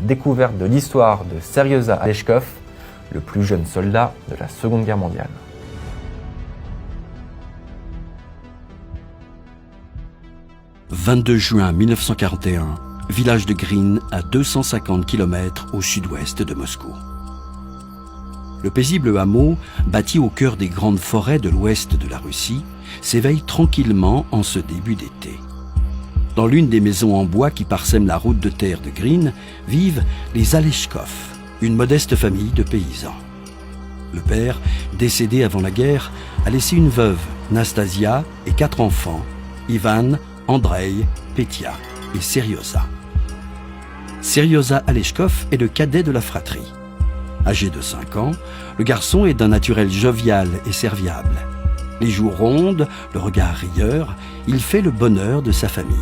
Découverte de l'histoire de Seryoza Aleshkov, le plus jeune soldat de la Seconde Guerre mondiale. « 22 juin 1941, village de Green, à 250 km au sud-ouest de Moscou. Le paisible hameau, bâti au cœur des grandes forêts de l'ouest de la Russie, s'éveille tranquillement en ce début d'été. Dans l'une des maisons en bois qui parsèment la route de terre de Green, vivent les Aleshkov, une modeste famille de paysans. Le père, décédé avant la guerre, a laissé une veuve, Nastasia, et 4 enfants, Ivan, Andrei, Petia et Seryoza. Seryoza Aleshkov est le cadet de la fratrie. Âgé de 5 ans, le garçon est d'un naturel jovial et serviable. Les joues rondes, le regard rieur, il fait le bonheur de sa famille.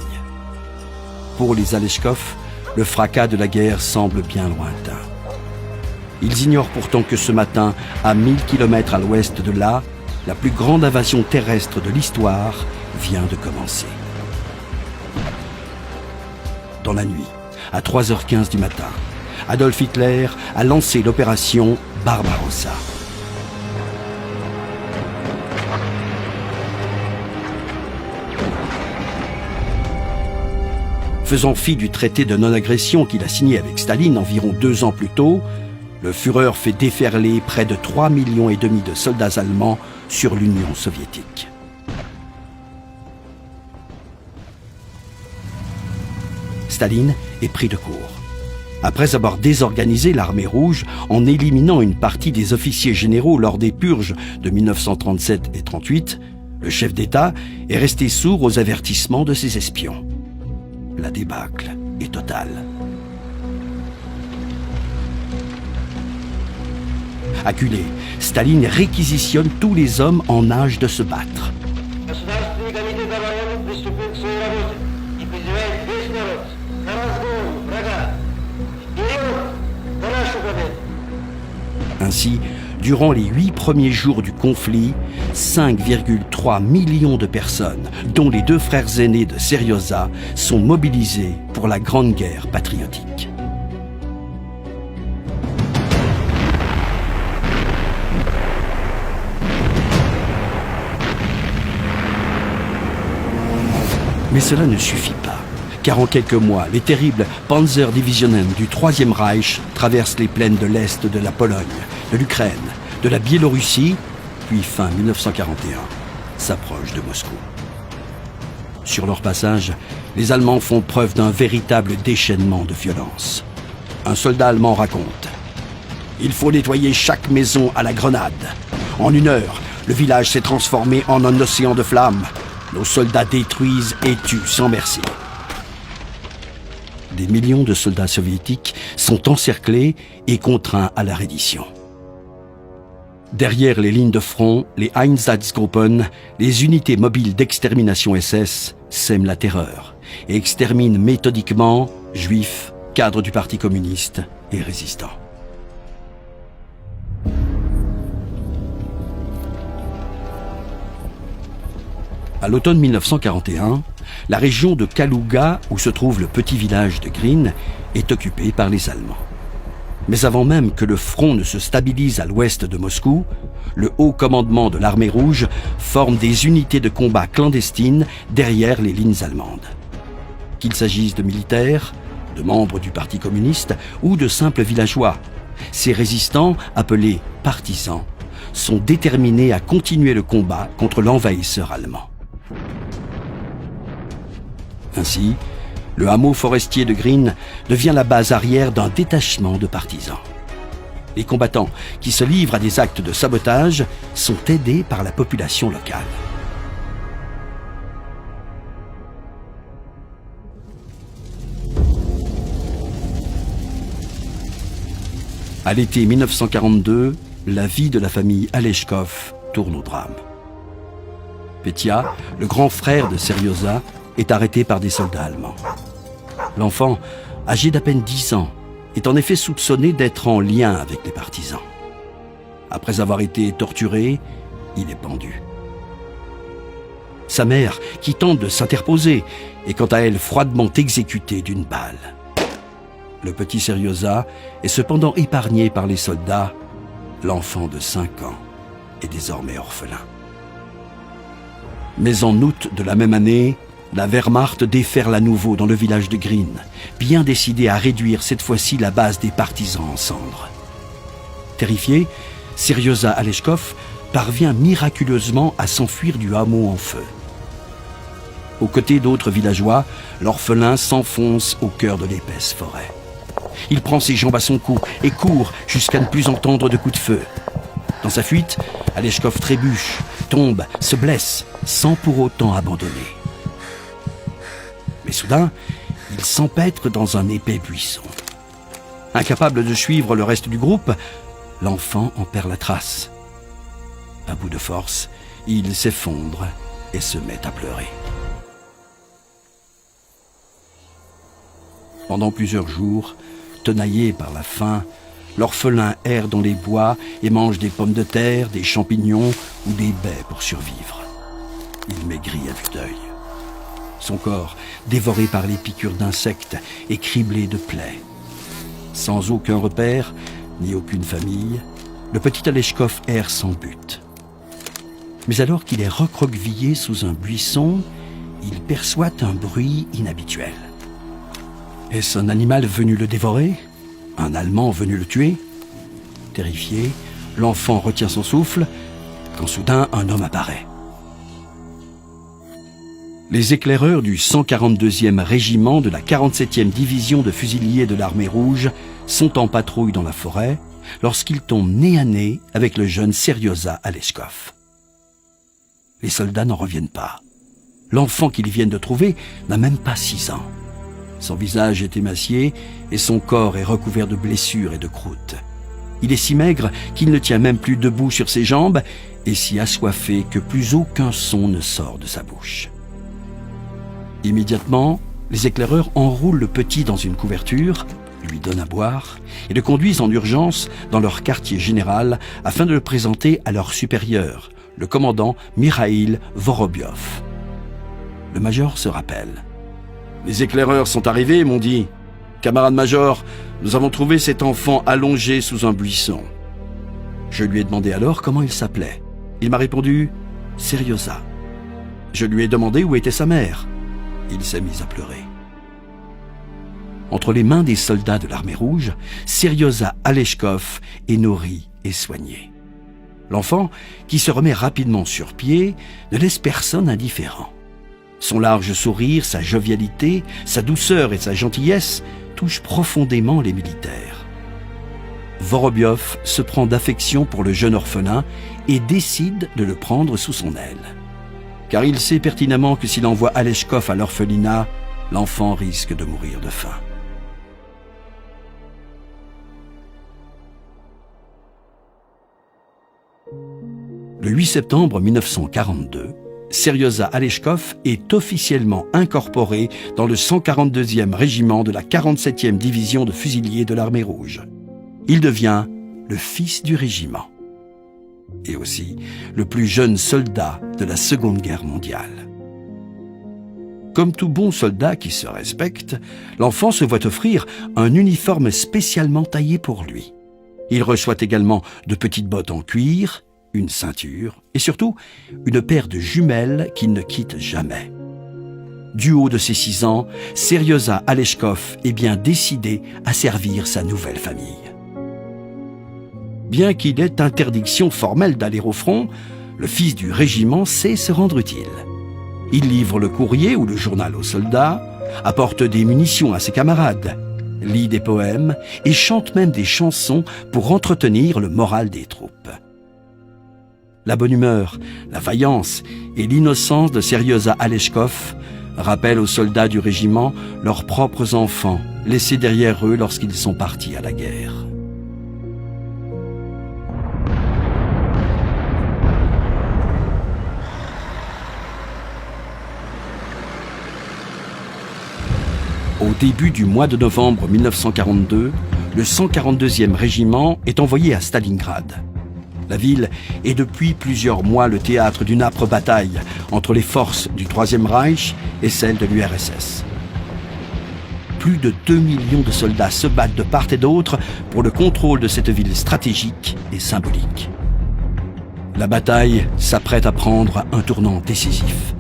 Pour les Aleshkov, le fracas de la guerre semble bien lointain. Ils ignorent pourtant que ce matin, à 1000 km à l'ouest de là, la plus grande invasion terrestre de l'histoire vient de commencer. Dans la nuit, à 3h15 du matin, Adolf Hitler a lancé l'opération Barbarossa. Faisant fi du traité de non-agression qu'il a signé avec Staline environ 2 ans plus tôt, le Führer fait déferler près de 3,5 millions de soldats allemands sur l'Union soviétique. Staline est pris de court. Après avoir désorganisé l'armée rouge en éliminant une partie des officiers généraux lors des purges de 1937 et 1938, le chef d'État est resté sourd aux avertissements de ses espions. La débâcle est totale. Acculé, Staline réquisitionne tous les hommes en âge de se battre. Ainsi, durant les 8 premiers jours du conflit, 5,3 millions de personnes, dont les 2 frères aînés de Seryoza, sont mobilisés pour la Grande Guerre patriotique. Mais cela ne suffit pas, car en quelques mois, les terribles Panzerdivisionen du Troisième Reich traversent les plaines de l'Est de la Pologne, de l'Ukraine, de la Biélorussie, puis fin 1941, s'approchent de Moscou. Sur leur passage, les Allemands font preuve d'un véritable déchaînement de violence. Un soldat allemand raconte « Il faut nettoyer chaque maison à la grenade. En 1 heure, le village s'est transformé en un océan de flammes. Nos soldats détruisent et tuent sans merci. » Des millions de soldats soviétiques sont encerclés et contraints à la reddition. Derrière les lignes de front, les Einsatzgruppen, les unités mobiles d'extermination SS, sèment la terreur et exterminent méthodiquement juifs, cadres du Parti communiste et résistants. À l'automne 1941, la région de Kalouga, où se trouve le petit village de Green, est occupée par les Allemands. Mais avant même que le front ne se stabilise à l'ouest de Moscou, le haut commandement de l'armée rouge forme des unités de combat clandestines derrière les lignes allemandes. Qu'il s'agisse de militaires, de membres du Parti communiste ou de simples villageois, ces résistants, appelés partisans, sont déterminés à continuer le combat contre l'envahisseur allemand. Ainsi, le hameau forestier de Green devient la base arrière d'un détachement de partisans. Les combattants qui se livrent à des actes de sabotage sont aidés par la population locale. À l'été 1942, la vie de la famille Aleshkov tourne au drame. Petia, le grand frère de Seryoza, est arrêté par des soldats allemands. L'enfant, âgé d'à peine 10 ans, est en effet soupçonné d'être en lien avec les partisans. Après avoir été torturé, il est pendu. Sa mère, qui tente de s'interposer, est quant à elle froidement exécutée d'une balle. Le petit Seryoza est cependant épargné par les soldats. L'enfant de 5 ans est désormais orphelin. Mais en août de la même année, la Wehrmacht déferle à nouveau dans le village de Green, bien décidé à réduire cette fois-ci la base des partisans en cendres. Terrifié, Seryoza Aleshkov parvient miraculeusement à s'enfuir du hameau en feu. Aux côtés d'autres villageois, l'orphelin s'enfonce au cœur de l'épaisse forêt. Il prend ses jambes à son cou et court jusqu'à ne plus entendre de coups de feu. Dans sa fuite, Aleshkov trébuche, tombe, se blesse, sans pour autant abandonner. Mais soudain, il s'empêtre dans un épais buisson. Incapable de suivre le reste du groupe, l'enfant en perd la trace. À bout de force, il s'effondre et se met à pleurer. Pendant plusieurs jours, tenaillé par la faim, l'orphelin erre dans les bois et mange des pommes de terre, des champignons ou des baies pour survivre. Il maigrit à vue d'œil. Son corps, dévoré par les piqûres d'insectes et criblé de plaies. Sans aucun repère, ni aucune famille, le petit Aleshkov erre sans but. Mais alors qu'il est recroquevillé sous un buisson, il perçoit un bruit inhabituel. Est-ce un animal venu le dévorer? Un Allemand venu le tuer? Terrifié, l'enfant retient son souffle, quand soudain un homme apparaît. Les éclaireurs du 142e régiment de la 47e division de fusiliers de l'armée rouge sont en patrouille dans la forêt lorsqu'ils tombent nez à nez avec le jeune Seryoza Aleshkov. Les soldats n'en reviennent pas. L'enfant qu'ils viennent de trouver n'a même pas 6 ans. Son visage est émacié et son corps est recouvert de blessures et de croûtes. Il est si maigre qu'il ne tient même plus debout sur ses jambes et si assoiffé que plus aucun son ne sort de sa bouche. Immédiatement, les éclaireurs enroulent le petit dans une couverture, lui donnent à boire et le conduisent en urgence dans leur quartier général afin de le présenter à leur supérieur, le commandant Mikhail Vorobiov. Le major se rappelle. « Les éclaireurs sont arrivés et m'ont dit « Camarade major, nous avons trouvé cet enfant allongé sous un buisson. » Je lui ai demandé alors comment il s'appelait. Il m'a répondu « Seryoza ». Je lui ai demandé où était sa mère. Il s'est mis à pleurer. Entre les mains des soldats de l'armée rouge, Seryoza Aleshkov est nourri et soigné. L'enfant, qui se remet rapidement sur pied, ne laisse personne indifférent. Son large sourire, sa jovialité, sa douceur et sa gentillesse touchent profondément les militaires. Vorobiov se prend d'affection pour le jeune orphelin et décide de le prendre sous son aile. Car il sait pertinemment que s'il envoie Aleshkov à l'orphelinat, l'enfant risque de mourir de faim. Le 8 septembre 1942, Seryoza Aleshkov est officiellement incorporé dans le 142e régiment de la 47e division de fusiliers de l'armée rouge. Il devient le fils du régiment et aussi le plus jeune soldat de la Seconde Guerre mondiale. Comme tout bon soldat qui se respecte, l'enfant se voit offrir un uniforme spécialement taillé pour lui. Il reçoit également de petites bottes en cuir, une ceinture et surtout une paire de jumelles qu'il ne quitte jamais. Du haut de ses 6 ans, Seryoza Aleshkov est bien décidé à servir sa nouvelle famille. Bien qu'il ait interdiction formelle d'aller au front, le fils du régiment sait se rendre utile. Il livre le courrier ou le journal aux soldats, apporte des munitions à ses camarades, lit des poèmes et chante même des chansons pour entretenir le moral des troupes. La bonne humeur, la vaillance et l'innocence de Seryoza Aleshkov rappellent aux soldats du régiment leurs propres enfants, laissés derrière eux lorsqu'ils sont partis à la guerre. Au début du mois de novembre 1942, le 142e régiment est envoyé à Stalingrad. La ville est depuis plusieurs mois le théâtre d'une âpre bataille entre les forces du Troisième Reich et celles de l'URSS. plus de 2 millions de soldats se battent de part et d'autre pour le contrôle de cette ville stratégique et symbolique. La bataille s'apprête à prendre un tournant décisif.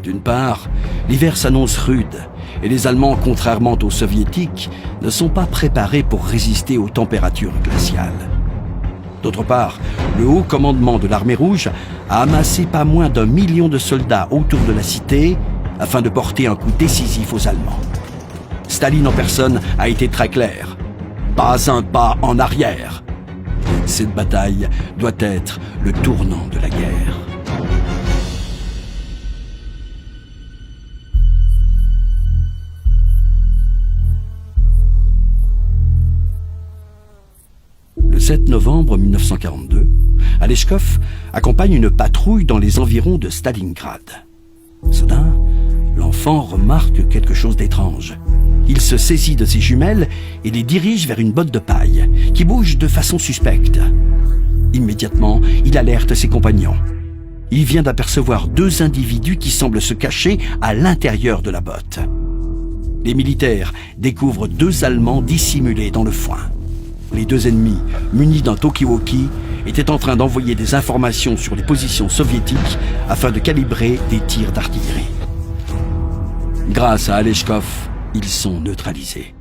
D'une part, l'hiver s'annonce rude et les Allemands, contrairement aux Soviétiques, ne sont pas préparés pour résister aux températures glaciales. D'autre part, le haut commandement de l'armée rouge a amassé pas moins d'1 million de soldats autour de la cité afin de porter un coup décisif aux Allemands. Staline en personne a été très clair. Pas un pas en arrière. Cette bataille doit être le tournant de la guerre. Le 7 novembre 1942, Aleshkov accompagne une patrouille dans les environs de Stalingrad. Soudain, l'enfant remarque quelque chose d'étrange. Il se saisit de ses jumelles et les dirige vers une botte de paille, qui bouge de façon suspecte. Immédiatement, il alerte ses compagnons. Il vient d'apercevoir 2 individus qui semblent se cacher à l'intérieur de la botte. Les militaires découvrent 2 Allemands dissimulés dans le foin. Les 2 ennemis, munis d'un talkie-walkie, étaient en train d'envoyer des informations sur les positions soviétiques afin de calibrer des tirs d'artillerie. Grâce à Aleshkov, ils sont neutralisés.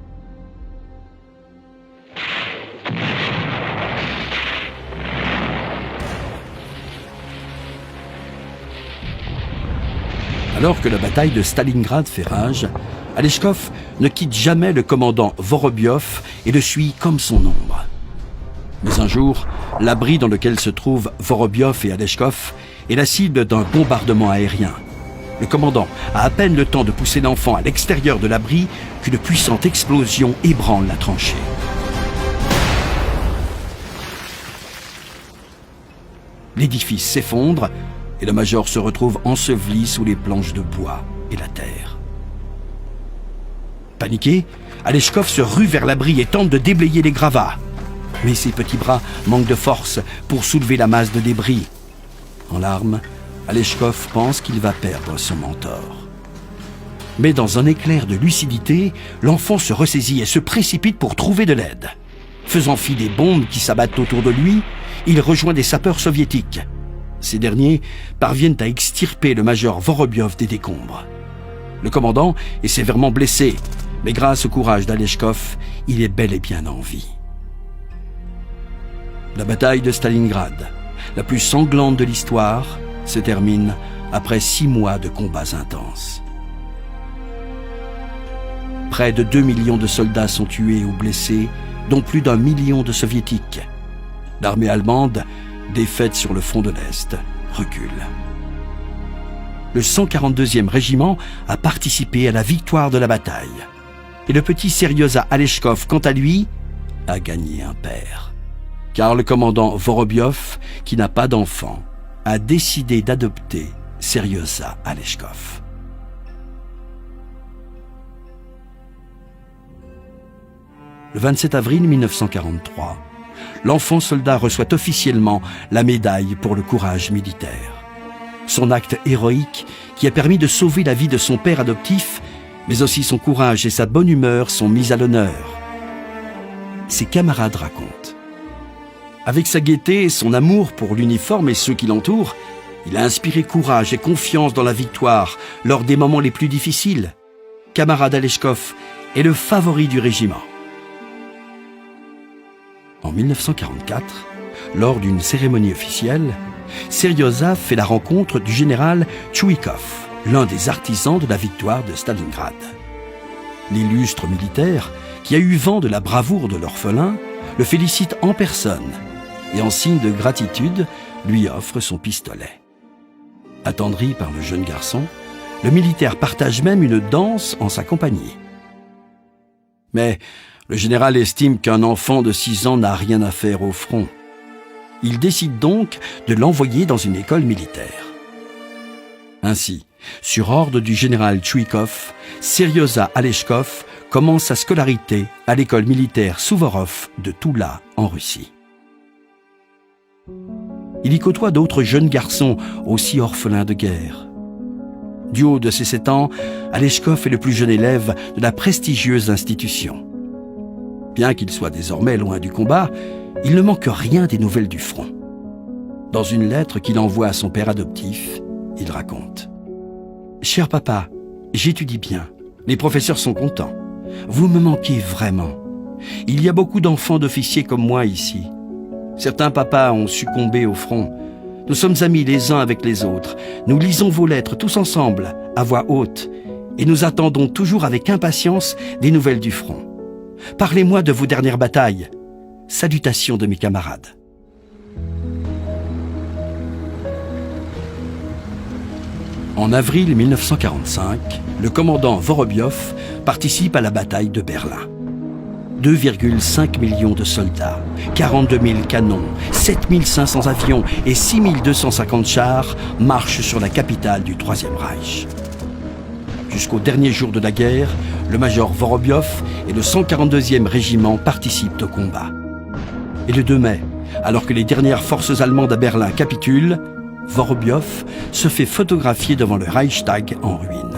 Alors que la bataille de Stalingrad fait rage, Aleshkov ne quitte jamais le commandant Vorobiov et le suit comme son ombre. Mais un jour, l'abri dans lequel se trouvent Vorobiov et Aleshkov est la cible d'un bombardement aérien. Le commandant a à peine le temps de pousser l'enfant à l'extérieur de l'abri qu'une puissante explosion ébranle la tranchée. L'édifice s'effondre et le major se retrouve enseveli sous les planches de bois et la terre. Paniqué, Aleshkov se rue vers l'abri et tente de déblayer les gravats. Mais ses petits bras manquent de force pour soulever la masse de débris. En larmes, Aleshkov pense qu'il va perdre son mentor. Mais dans un éclair de lucidité, l'enfant se ressaisit et se précipite pour trouver de l'aide. Faisant fi des bombes qui s'abattent autour de lui, il rejoint des sapeurs soviétiques. Ces derniers parviennent à extirper le major Vorobiov des décombres. Le commandant est sévèrement blessé, mais grâce au courage d'Aleshkov, il est bel et bien en vie. La bataille de Stalingrad, la plus sanglante de l'histoire, se termine après 6 mois de combats intenses. Près de 2 millions de soldats sont tués ou blessés, dont plus d'1 million de soviétiques. L'armée allemande, défaite sur le front de l'Est, recule. Le 142e régiment a participé à la victoire de la bataille. Et le petit Seryoza Aleshkov, quant à lui, a gagné un père. Car le commandant Vorobiov, qui n'a pas d'enfant, a décidé d'adopter Seryoza Aleshkov. Le 27 avril 1943, l'enfant soldat reçoit officiellement la médaille pour le courage militaire. Son acte héroïque, qui a permis de sauver la vie de son père adoptif, mais aussi son courage et sa bonne humeur sont mis à l'honneur. Ses camarades racontent. Avec sa gaieté et son amour pour l'uniforme et ceux qui l'entourent, il a inspiré courage et confiance dans la victoire lors des moments les plus difficiles. Camarade Aleshkov est le favori du régiment. En 1944, lors d'une cérémonie officielle, Seryoza fait la rencontre du général Tchouikov, l'un des artisans de la victoire de Stalingrad. L'illustre militaire, qui a eu vent de la bravoure de l'orphelin, le félicite en personne et en signe de gratitude, lui offre son pistolet. Attendri par le jeune garçon, le militaire partage même une danse en sa compagnie. Mais le général estime qu'un enfant de 6 ans n'a rien à faire au front. Il décide donc de l'envoyer dans une école militaire. Ainsi, sur ordre du général Tchouikov, Seryoza Aleshkov commence sa scolarité à l'école militaire Souvorov de Toula, en Russie. Il y côtoie d'autres jeunes garçons aussi orphelins de guerre. Du haut de ses 7 ans, Aleshkov est le plus jeune élève de la prestigieuse institution. Bien qu'il soit désormais loin du combat, il ne manque rien des nouvelles du front. Dans une lettre qu'il envoie à son père adoptif, il raconte « Cher papa, j'étudie bien. Les professeurs sont contents. Vous me manquez vraiment. Il y a beaucoup d'enfants d'officiers comme moi ici. Certains papas ont succombé au front. Nous sommes amis les uns avec les autres. Nous lisons vos lettres tous ensemble, à voix haute, et nous attendons toujours avec impatience des nouvelles du front. Parlez-moi de vos dernières batailles. Salutations de mes camarades. » En avril 1945, le commandant Vorobiov participe à la bataille de Berlin. 2,5 millions de soldats, 42 000 canons, 7 500 avions et 6 250 chars marchent sur la capitale du Troisième Reich. Jusqu'au dernier jour de la guerre, le major Vorobiov et le 142e régiment participent au combat. Et le 2 mai, alors que les dernières forces allemandes à Berlin capitulent, Vorobiov se fait photographier devant le Reichstag en ruine.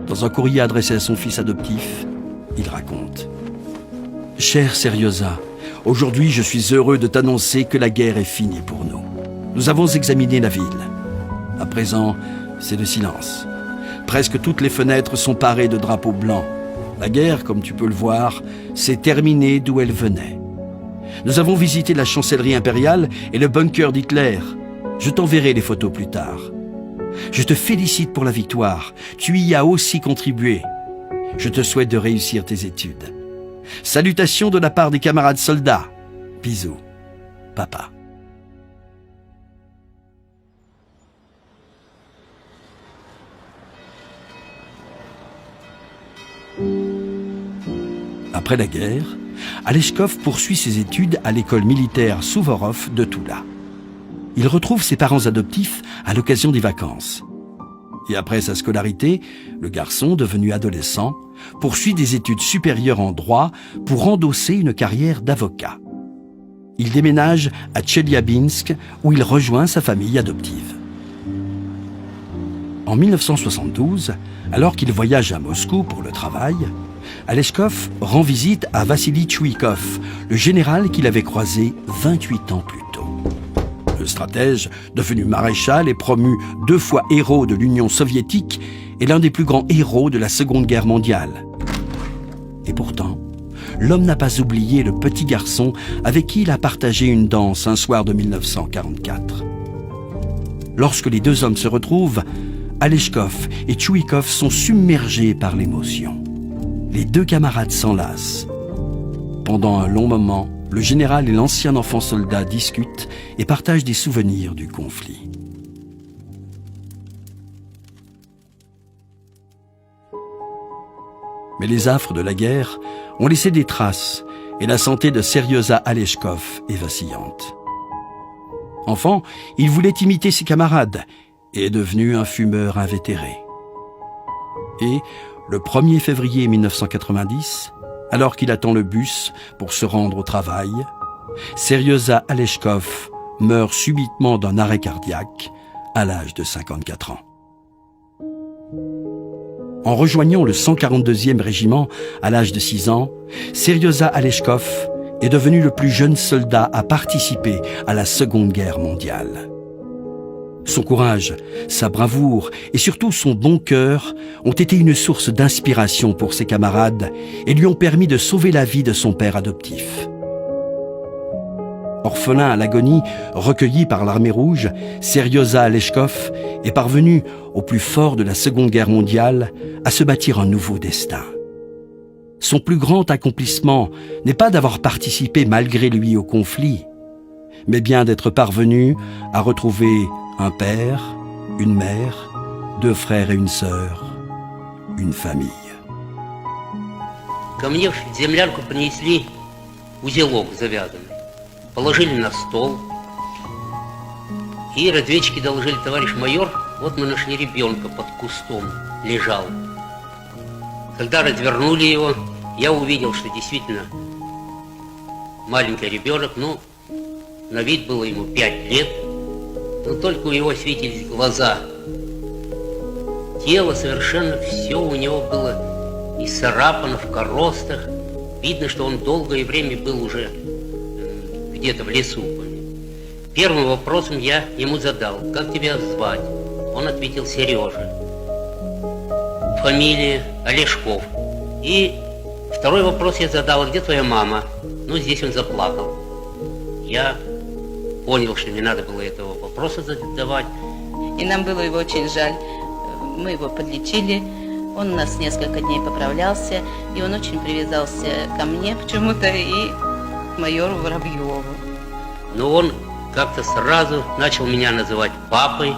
Dans un courrier adressé à son fils adoptif, il raconte « Cher Seryoza, aujourd'hui je suis heureux de t'annoncer que la guerre est finie pour nous. Nous avons examiné la ville. À présent, c'est le silence. Presque toutes les fenêtres sont parées de drapeaux blancs. La guerre, comme tu peux le voir, s'est terminée d'où elle venait. Nous avons visité la chancellerie impériale et le bunker d'Hitler. Je t'enverrai les photos plus tard. Je te félicite pour la victoire. Tu y as aussi contribué. Je te souhaite de réussir tes études. Salutations de la part des camarades soldats. Bisous, papa. Après la guerre, Aleshkov poursuit ses études à l'école militaire Souvorov de Toula. Il retrouve ses parents adoptifs à l'occasion des vacances. Et après sa scolarité, le garçon, devenu adolescent, poursuit des études supérieures en droit pour endosser une carrière d'avocat. Il déménage à Tcheliabinsk où il rejoint sa famille adoptive. En 1972, alors qu'il voyage à Moscou pour le travail, Aleshkov rend visite à Vassili Tchouikov, le général qu'il avait croisé 28 ans plus tôt. Le stratège, devenu maréchal et promu 2 fois héros de l'Union soviétique, est l'un des plus grands héros de la Seconde Guerre mondiale. Et pourtant, l'homme n'a pas oublié le petit garçon avec qui il a partagé une danse un soir de 1944. Lorsque les deux hommes se retrouvent, Aleshkov et Tchouikov sont submergés par l'émotion. Les deux camarades s'enlacent. Pendant un long moment, le général et l'ancien enfant soldat discutent et partagent des souvenirs du conflit. Mais les affres de la guerre ont laissé des traces et la santé de Seryoza Aleshkov est vacillante. Enfant, il voulait imiter ses camarades et est devenu un fumeur invétéré. Et le 1er février 1990, alors qu'il attend le bus pour se rendre au travail, Seryoza Aleshkov meurt subitement d'un arrêt cardiaque à l'âge de 54 ans. En rejoignant le 142e régiment à l'âge de 6 ans, Seryoza Aleshkov est devenu le plus jeune soldat à participer à la Seconde Guerre mondiale. Son courage, sa bravoure et surtout son bon cœur ont été une source d'inspiration pour ses camarades et lui ont permis de sauver la vie de son père adoptif. Orphelin à l'agonie, recueilli par l'armée rouge, Seryoza Aleshkov est parvenu, au plus fort de la Seconde Guerre mondiale, à se bâtir un nouveau destin. Son plus grand accomplissement n'est pas d'avoir participé malgré lui au conflit, mais bien d'être parvenu à retrouver un père, une mère, 2 frères et une sœur, une famille. Ко мне в землянку принесли узелок завязанный. Положили на стол. И разведчики доложили: товарищ майор, вот мы нашли ребенка под кустом, лежал. Когда развернули его, я увидел, что действительно маленький ребенок, на вид было ему 5 лет, но только у него светились глаза. тело совершенно все у него было исцарапано в коростах. Видно, что он долгое время был уже где-то в лесу. Первым вопросом я ему задал: как тебя звать? Он ответил: Сережа. Фамилия Олешков. И второй вопрос я задал: где твоя мама? Ну, здесь он заплакал. Я понял, что не надо было этого вопроса задавать. И нам было его очень жаль. Мы его подлечили, он у нас несколько дней поправлялся, и он очень привязался ко мне почему-то и к майору Воробьеву. Но он как-то сразу начал меня называть папой.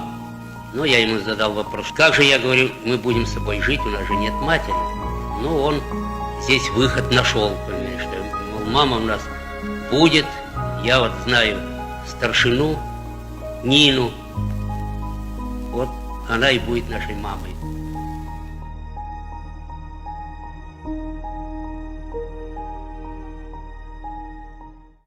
Но я ему задал вопрос: как же, я говорю, мы будем с тобой жить, у нас же нет матери. Ну, он здесь выход нашел, понимаешь, что, мол, мама у нас будет. Я вот знаю старшину Нину, вот она и будет нашей мамой.